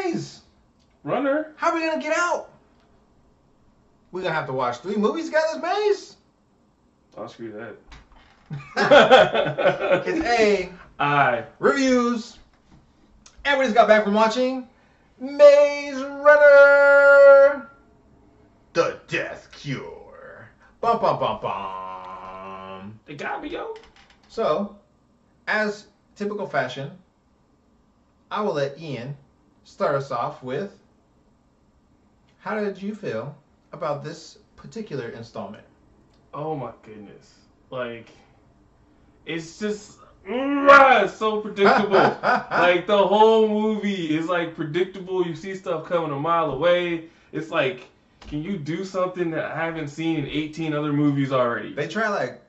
maze. Runner. How are we gonna get out? We're gonna have to watch 3 movies to get this maze. I'll screw that. It's A. I. Reviews. Everybody's got back from watching Maze Runner. The Death Cure. Bum bum bum bum. It got me, yo. So, as typical fashion, I will let Ian start us off with how did you feel about this particular installment? Oh my goodness. Like, it's just it's so predictable. Like, the whole movie is like predictable. You see stuff coming a mile away. It's like, can you do something that I haven't seen in 18 other movies already? They try like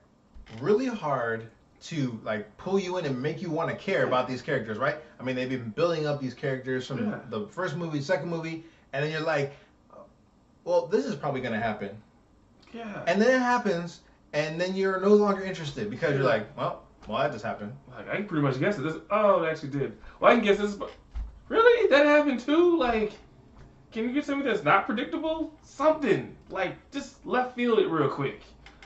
really hard to like pull you in and make you want to care about these characters, right? I mean, they've been building up these characters from the first movie, second movie, and then you're like, well, this is probably going to happen. Yeah. And then it happens, and then you're no longer interested because you're like, well, that just happened. Like, I can pretty much guess it. It actually did. Well, I can guess this, but really? That happened too? Like, can you get something that's not predictable? Something. Like, just left field it real quick.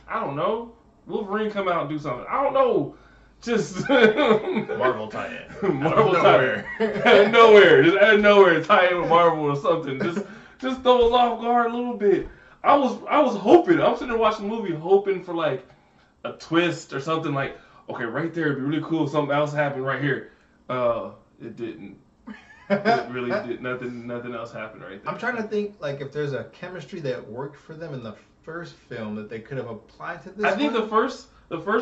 I don't know. Wolverine come out and do something. I don't know. Just Marvel tie-in. Marvel tie-in. Out of nowhere. Just out of nowhere tie in with Marvel or something. Just throw us off guard a little bit. I was hoping. I'm sitting there watching the movie hoping for like a twist or something like, okay, right there it'd be really cool if something else happened right here. It didn't. It really did. Nothing else happened right there. I'm trying to think like if there's a chemistry that worked for them in the first film that they could have applied to this. I think the first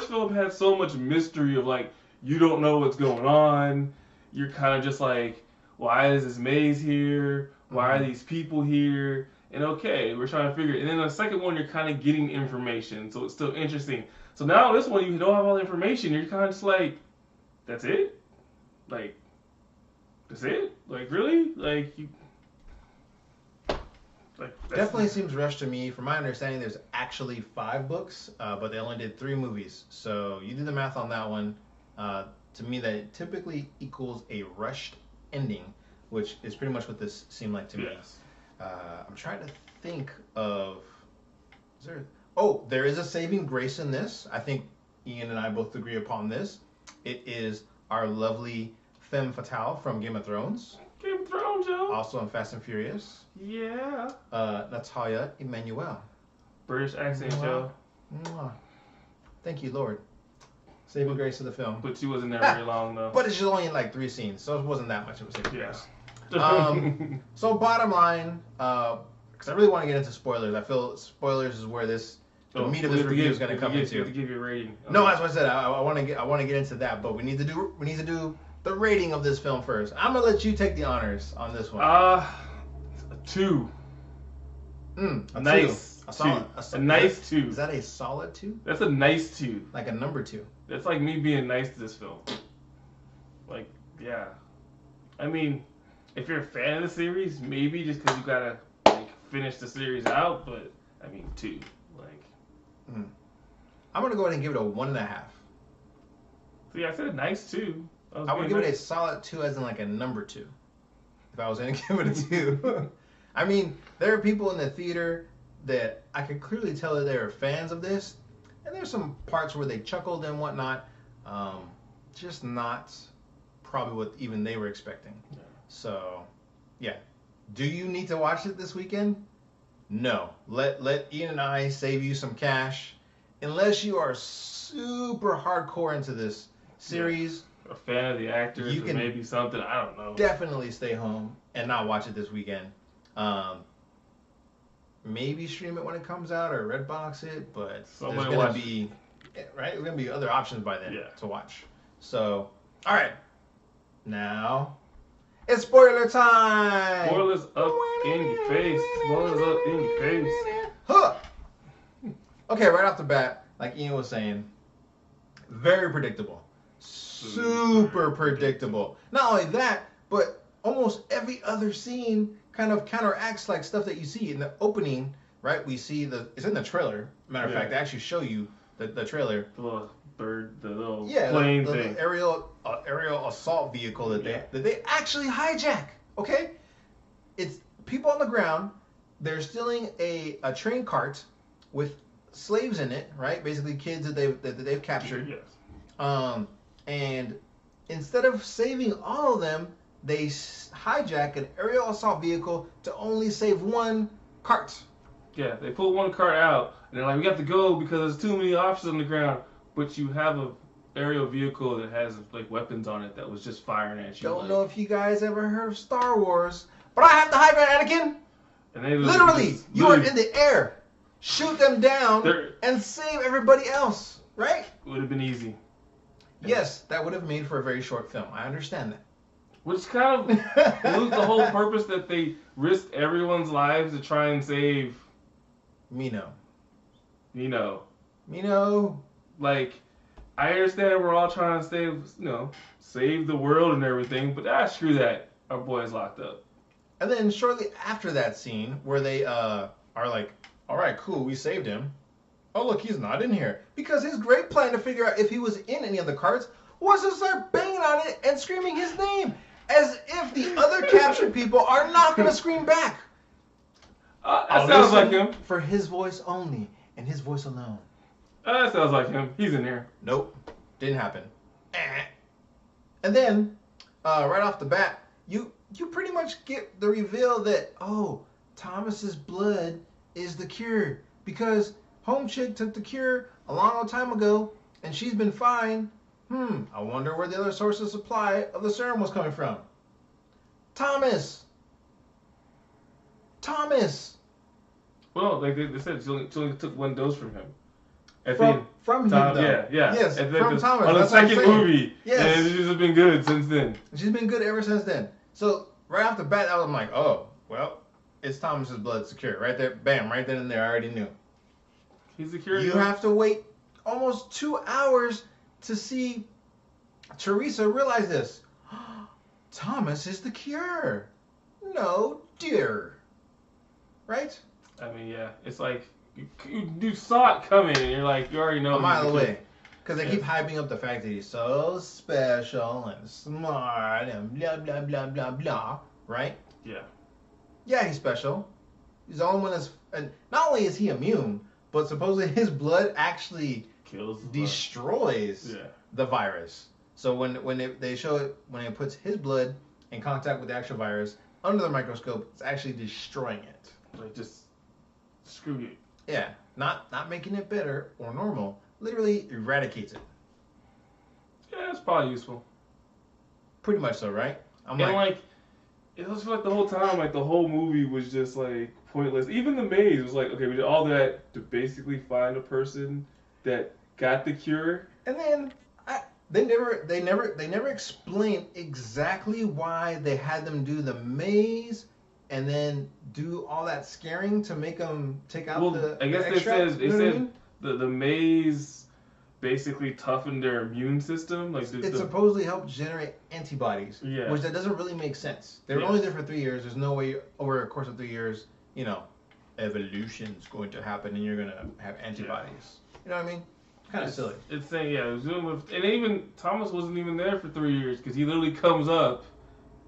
film had so much mystery of like you don't know what's going on. You're kind of just like, why is this maze here? Why are these people here? And okay, we're trying to figure it. And then the second one, you're kind of getting information, so it's still interesting. So now this one, you don't have all the information. You're kind of just like, that's it? Like, that's it? Like, really? Like, you... Like, definitely seems rushed to me. From my understanding, there's actually 5 books, but they only did 3 movies. So you do the math on that one. To me, that typically equals a rushed ending, which is pretty much what this seemed like to me. Yes. I'm trying to think of... there is a saving grace in this. I think Ian and I both agree upon this. It is our lovely femme fatale from Game of Thrones. Game of Thrones, yo. Also in Fast and Furious. Yeah. Natalia Emmanuel. British accent, yo. Thank you, Lord. Saving grace of the film. But she wasn't there very long, though. But it's only in like 3 scenes, so it wasn't that much of a saving grace. Yeah. So bottom line, because I really want to get into spoilers. I feel spoilers is where the meat of this review is going to come into. You have to give you a rating. No, that's what I said. I want to get into that, but we need to do the rating of this film first. I'm gonna let you take the honors on this one. A 2. A nice. A nice 2. Is that a solid 2? That's a nice 2. Like a number 2. That's like me being nice to this film. Like, yeah. I mean, if you're a fan of the series, maybe just because you gotta like finish the series out. But I mean, 2. Like. I'm gonna go ahead and give it a 1.5. See, I said nice 2. I would give it a solid 2 as in like a number 2. If I was going to give it a 2. I mean, there are people in the theater that I could clearly tell that they're fans of this. And there's some parts where they chuckled and whatnot. Just not probably what even they were expecting. Yeah. So, yeah. Do you need to watch it this weekend? No. Let Ian and I save you some cash. Unless you are super hardcore into this series. Yeah. A fan of the actors, or maybe something, I don't know. Definitely stay home and not watch it this weekend. Maybe stream it when it comes out or Redbox it, but there's gonna be other options by then to watch. So, all right, now it's spoiler time. Spoilers up in your face. Spoilers up in your face. Huh. Okay, right off the bat, like Ian was saying, very predictable. Super predictable. Not only that, but almost every other scene kind of counteracts like stuff that you see in the opening, right? We see it's in the trailer. Matter of fact, they actually show you the trailer. The little bird, the little plane thing. The aerial assault vehicle that they actually hijack. Okay, it's people on the ground. They're stealing a train cart with slaves in it, right? Basically, kids that they've captured. Yes. And instead of saving all of them, they hijack an aerial assault vehicle to only save one cart. Yeah, they pull one cart out, and they're like, we got to go because there's too many officers on the ground. But you have a aerial vehicle that has like weapons on it that was just firing at you. Don't know if you guys ever heard of Star Wars, but I have the high ground, Anakin. And they literally, you are in the air. Shoot them down and save everybody else, right? Would have been easy. Yes, that would have made for a very short film. I understand that. Which kind of lose the whole purpose that they risked everyone's lives to try and save Mino. Like, I understand we're all trying to save the world and everything, but screw that. Our boy's locked up. And then shortly after that scene where they are like, all right, cool, we saved him. Oh, look, he's not in here. Because his great plan to figure out if he was in any of the carts was to start banging on it and screaming his name. As if the other captured people are not going to scream back. That sounds like him. For his voice only, and his voice alone. That sounds like him. He's in here. Nope. Didn't happen. And then, right off the bat, you pretty much get the reveal that, Thomas's blood is the cure. Because Home Chick took the cure a long time ago, and she's been fine. I wonder where the other source of supply of the serum was coming from. Thomas! Well, like they said, she only took one dose from him. From him, though. Yeah. Yes, from Thomas. On the second movie. Yes. And she's been good since then. She's been good ever since then. So, right off the bat, I'm like, oh, well, it's Thomas's blood secure. Right there, bam, right then and there, I already knew. He's secure. You have to wait almost 2 hours to see Teresa realize this. Thomas is the cure. No, dear. Right? I mean, yeah. It's like, you saw it coming, and you're like, you already know. A mile away. Because they keep hyping up the fact that he's so special and smart and blah, blah, blah, blah, blah. Right? Yeah. Yeah, he's special. He's the only one that's... And not only is he immune, but supposedly his blood actually destroys the virus. So when they show it, when it puts his blood in contact with the actual virus under the microscope, it's actually destroying it. Like, just screw you. Yeah, not making it better or normal. Literally eradicates it. Yeah, it's probably useful. Pretty much so, right? It was like the whole time, like the whole movie was just like pointless. Even the maze was like, okay, we did all that to basically find a person that got the cure. And then they never explain exactly why they had them do the maze and then do all that scaring to make them take out I guess they said the maze basically toughened their immune system. Like it supposedly helped generate antibodies, which that doesn't really make sense. They were only there for 3 years. There's no way over a course of 3 years, evolution's going to happen and you're gonna have antibodies. You know what I mean? Kind of silly. It's saying, it was and even Thomas wasn't even there for 3 years because he literally comes up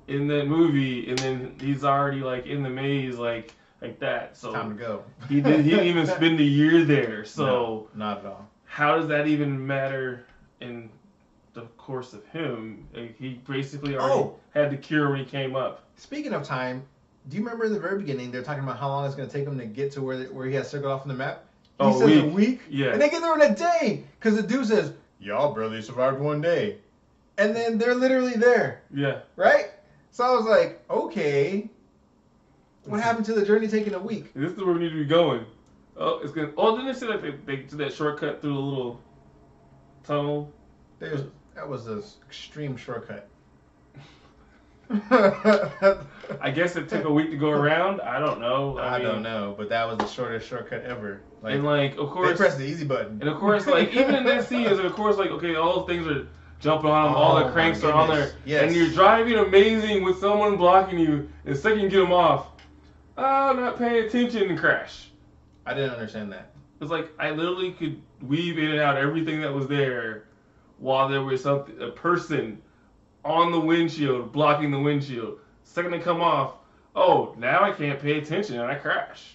in that movie and then he's already like in the maze like that. So time to go. He didn't even spend a year there. So no, not at all. How does that even matter in the course of him? Like, he basically already had the cure when he came up. Speaking of time, do you remember in the very beginning they're talking about how long it's going to take him to get to where he has circled off on the map? He says a week. Yeah. And they get there in a day. Because the dude says, y'all barely survived 1 day. And then they're literally there. Yeah. Right? So I was like, okay. What happened to the journey taking a week? This is where we need to be going. Oh, it's good. Oh, didn't they say like they did that shortcut through the little tunnel? That was an extreme shortcut. I guess it took a week to go around. I don't know. I don't know, but that was the shortest shortcut ever. Like, and like, of course, they pressed the easy button. And of course, like even in that scene, is of course like okay, all those things are jumping on them, all the cranks are on there, and you're driving amazing with someone blocking you. And the second you get them off, not paying attention and crash. I didn't understand that. It's like I literally could weave in and out everything that was there, while there was a person on the windshield blocking the windshield. Second they come off, oh, now I can't pay attention and I crash.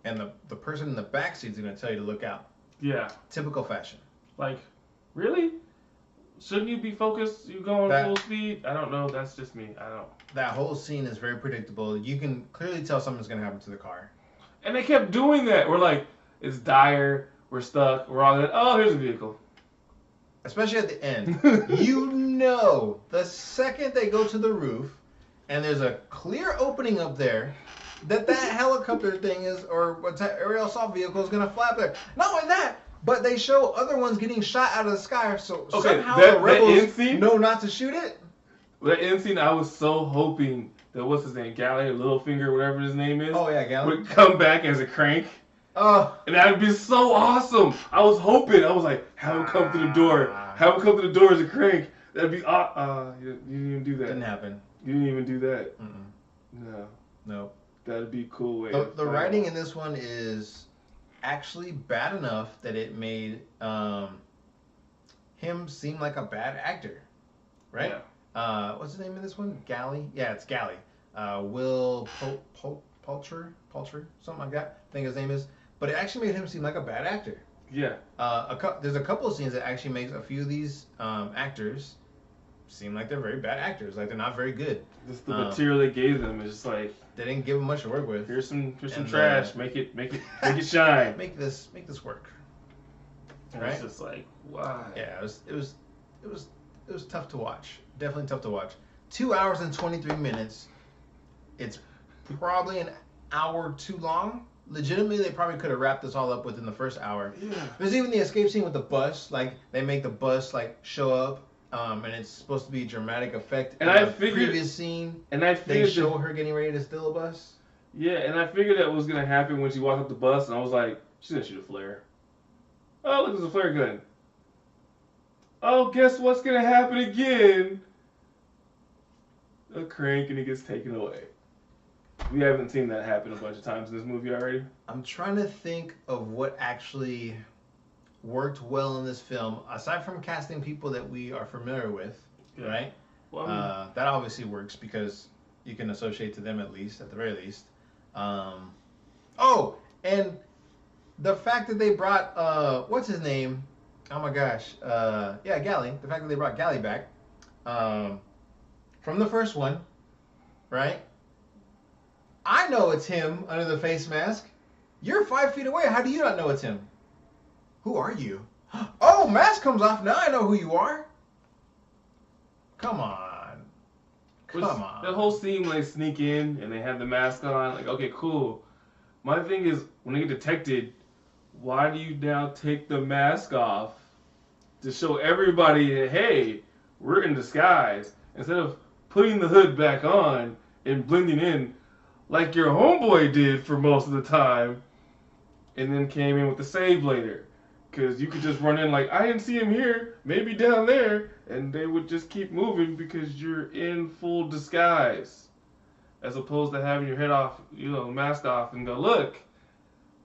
And the person in the back seat is going to tell you to look out. Yeah. Typical fashion. Like, really? Shouldn't you be focused? You going full speed? I don't know. That's just me. I don't. That whole scene is very predictable. You can clearly tell something's going to happen to the car. And they kept doing that. We're like, it's dire. We're stuck. We're all that. Oh, here's a vehicle. Especially at the end. The second they go to the roof and there's a clear opening up there that helicopter thing is, or what's that aerial assault vehicle is going to fly up there. Not only that, but they show other ones getting shot out of the sky, so somehow the rebels know not to shoot it. That end scene, I was so hoping that, what's his name, Galley or Littlefinger, whatever his name is, would come back as a crank. And that would be so awesome. I was hoping. I was like, have him come through the door. Have him come through the door as a crank. That'd be you didn't even do that. Didn't happen. You didn't even do that. Mm-mm. No. That'd be a cool way. The writing in this one is actually bad enough that it made him seem like a bad actor, right? Yeah. What's his name in this one? Galley? Yeah, it's Galley. Will Poulter, something like that. I think his name is. But it actually made him seem like a bad actor. Yeah. There's a couple of scenes that actually makes a few of these actors seem like they're very bad actors. Like they're not very good. Just the material they gave them is just like they didn't give them much to work with. Here's some trash. Make it shine. Make this work. Right? It's just like, why? Yeah, it was tough to watch. Definitely tough to watch. 2 hours and 23 minutes. It's probably an hour too long. Legitimately, they probably could have wrapped this all up within the first hour. Yeah. There's even the escape scene with the bus. Like they make the bus like show up, and it's supposed to be dramatic effect. And in the previous scene, they show her getting ready to steal a bus. Yeah, and I figured that was gonna happen when she walked up the bus, and I was like, she's gonna shoot a flare. Oh, look, there's a flare gun. Oh, guess what's gonna happen again? A crank, and he gets taken away. We haven't seen that happen a bunch of times in this movie already. I'm trying to think of what actually worked well in this film, aside from casting people that we are familiar with, right? Well, that obviously works because you can associate to them at the very least. Oh, and the fact that they brought, what's his name? Oh my gosh. Galley. The fact that they brought Galley back from the first one, right? I know it's him under the face mask. You're 5 feet away. How do you not know it's him? Who are you? Oh, mask comes off. Now I know who you are. Come on. Come on. The whole scene when they sneak in and they have the mask on, like, okay, cool. My thing is, when they get detected, why do you now take the mask off to show everybody that, hey, we're in disguise, instead of putting the hood back on and blending in like your homeboy did for most of the time, and then came in with the save later? Because you could just run in like, I didn't see him here, maybe down there, and they would just keep moving because you're in full disguise. As opposed to having your head off, mask off, and go, look,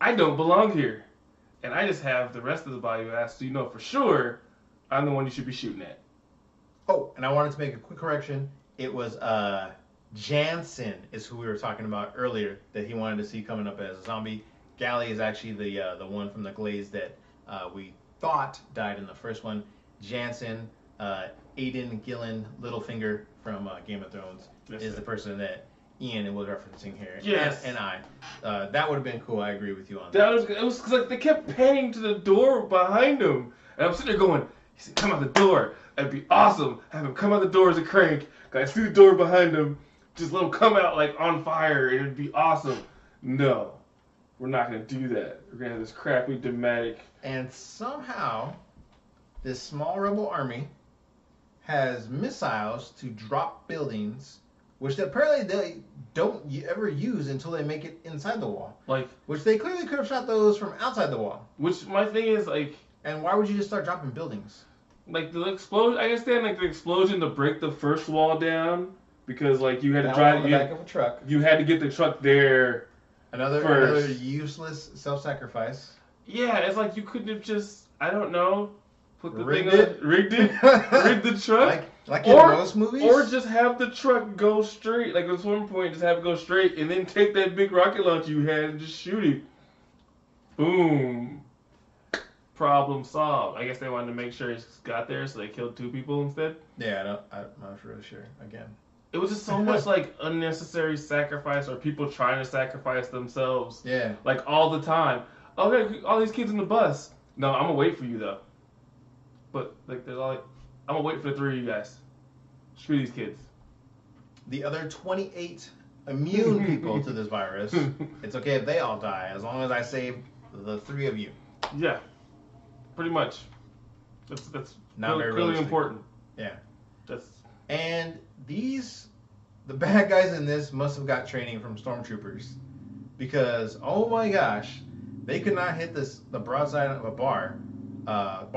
I don't belong here. And I just have the rest of the body mask, so you know for sure I'm the one you should be shooting at. Oh, and I wanted to make a quick correction. It was Jansen is who we were talking about earlier that he wanted to see coming up as a zombie. Galley is actually the one from the Glaze that we thought died in the first one. Jansen, Aiden Gillen Littlefinger from Game of Thrones is the person that Ian was referencing here. Yes. And I. That would have been cool. I agree with you on that. It was because like, they kept panning to the door behind him. And I'm sitting there going, he said, come out the door. That'd be awesome. Have him come out the door as a crank. I see the door behind him. Just let him come out like on fire, and it'd be awesome. No, we're not gonna do that. We're gonna have this crappy dramatic. And somehow, this small rebel army has missiles to drop buildings, which apparently they don't ever use until they make it inside the wall. Which they clearly could have shot those from outside the wall. Which my thing is like. And why would you just start dropping buildings? Like the explosion. I understand like the explosion to break the first wall down. Because like you had to drive on the back of a truck. You had to get the truck there. Another useless self-sacrifice. Yeah, it's like you couldn't have just, I don't know, put the rigged thing on, rigged the truck. Like Like in most movies? Or just have the truck go straight. Like at one point, just have it go straight and then take that big rocket launcher you had and just shoot it. Boom. Problem solved. I guess they wanted to make sure he got there, so they killed 2 people instead. Yeah, I'm not really sure. Again. It was just so much like unnecessary sacrifice or people trying to sacrifice themselves. Yeah. Like all the time. Okay, all these kids in the bus. No, I'm gonna wait for you though. But like there's I'm gonna wait for the 3 of you guys. Screw these kids. The other 28 immune people to this virus. It's okay if they all die as long as I save the 3 of you. Yeah. Pretty much. That's not very really important. Yeah. And the bad guys in this must have got training from stormtroopers, because oh my gosh, they could not hit the broadside of a barn. I'm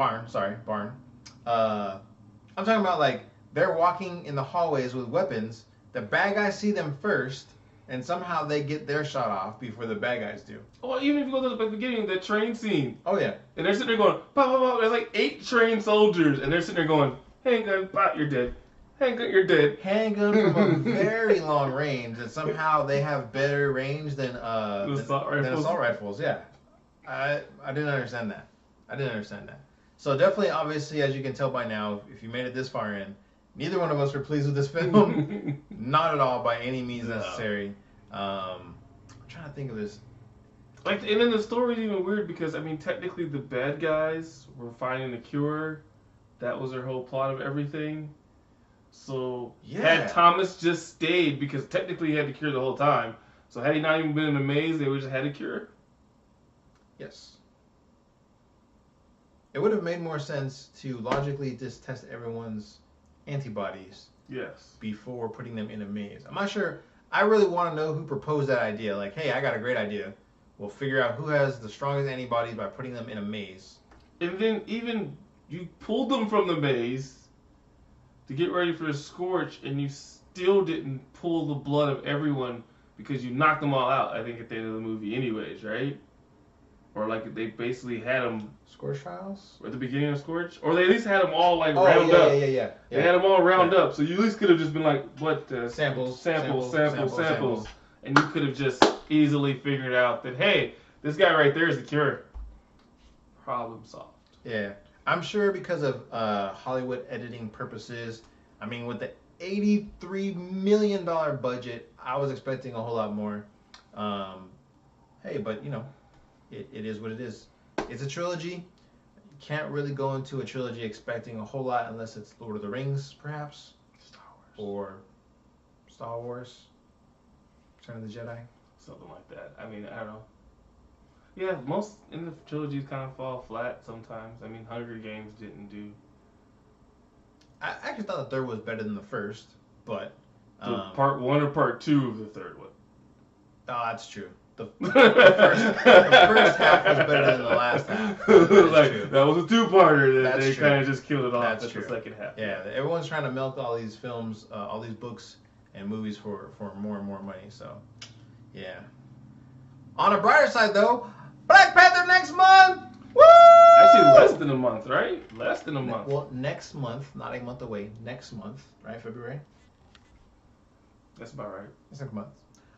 talking about like they're walking in the hallways with weapons. The bad guys see them first, and somehow they get their shot off before the bad guys do. Well, even if you go to the beginning of the train scene. Oh yeah. And they're sitting there going, pop, pop, pop. There's like 8 trained soldiers, and they're sitting there going, handgun, pop, you're dead. Handgun, you're dead. Handgun from a very long range, and somehow they have better range than assault rifles. Yeah, I didn't understand that. So definitely, obviously, as you can tell by now, if you made it this far in, neither one of us were pleased with this film. Not at all, by any means necessary. I'm trying to think of this. Like, and then the story's even weird because I mean, technically, the bad guys were finding the cure. That was their whole plot of everything. So had Thomas just stayed, because technically he had the cure the whole time. So had he not even been in the maze, they would just had a cure. Yes. It would have made more sense to logically just test everyone's antibodies. Yes. Before putting them in a maze. I'm not sure. I really want to know who proposed that idea. Like, hey, I got a great idea. We'll figure out who has the strongest antibodies by putting them in a maze. And then even you pulled them from the maze to get ready for the scorch, and you still didn't pull the blood of everyone because you knocked them all out, I think, at the end of the movie anyways, right? Or like they basically had them... Scorch trials? Or at the beginning of Scorch? Or they at least had them all like round up. Yeah. They had them all round up, so you at least could have just been like, what? Samples. And you could have just easily figured out that, hey, this guy right there is the cure. Problem solved. Yeah. I'm sure because of Hollywood editing purposes, I mean, with the $83 million budget, I was expecting a whole lot more. Hey, but, you know, it is what it is. It's a trilogy. You can't really go into a trilogy expecting a whole lot unless it's Lord of the Rings, perhaps. Star Wars. Or Star Wars. Return of the Jedi. Something like that. I mean, I don't know. Yeah, most in the trilogies kind of fall flat sometimes. I mean, Hunger Games didn't do. I actually thought the third was better than the first, but... part 1 or part 2 of the third one? Oh, that's true. The first half was better than the last half. That was a 2-parter that they kind of just killed it off at the second half. Yeah, everyone's trying to milk all these films, all these books and movies for more and more money. So, yeah. On a brighter side, though, Black Panther next month. Woo! Actually, less than a month, right? Less than a month. Well, next month, not a month away. Next month, right? February. That's about right. It's next month.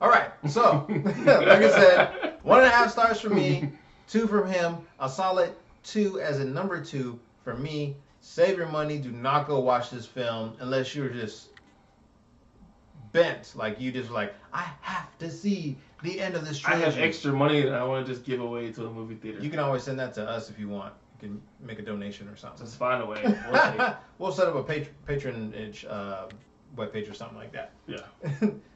All right, so, like I said, 1.5 stars from me, 2 from him, a solid 2 as a number 2 for me. Save your money. Do not go watch this film unless you're just bent. Like, you just like, I have to see the end of this trilogy. I have extra money that I want to just give away to a movie theater. You can always send that to us if you want. You can make a donation or something. Just find a way. We'll set up a patronage webpage or something like that. Yeah.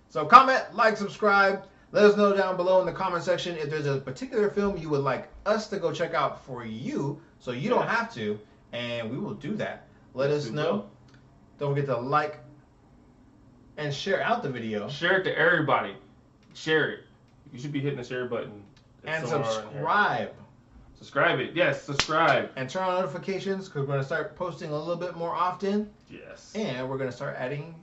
So comment, like, subscribe. Let us know down below in the comment section if there's a particular film you would like us to go check out for you, so you don't have to, and we will do that. Let us know. Don't forget to like and share out the video. Share it to everybody. Share it. You should be hitting the share button. And subscribe. Subscribe it. Yes, subscribe. And turn on notifications because we're going to start posting a little bit more often. Yes. And we're going to start adding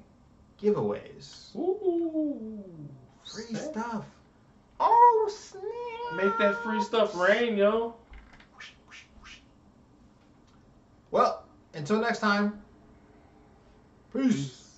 giveaways. Ooh. Free stuff. Oh, snap. Make that free stuff rain, yo. Well, until next time, Peace.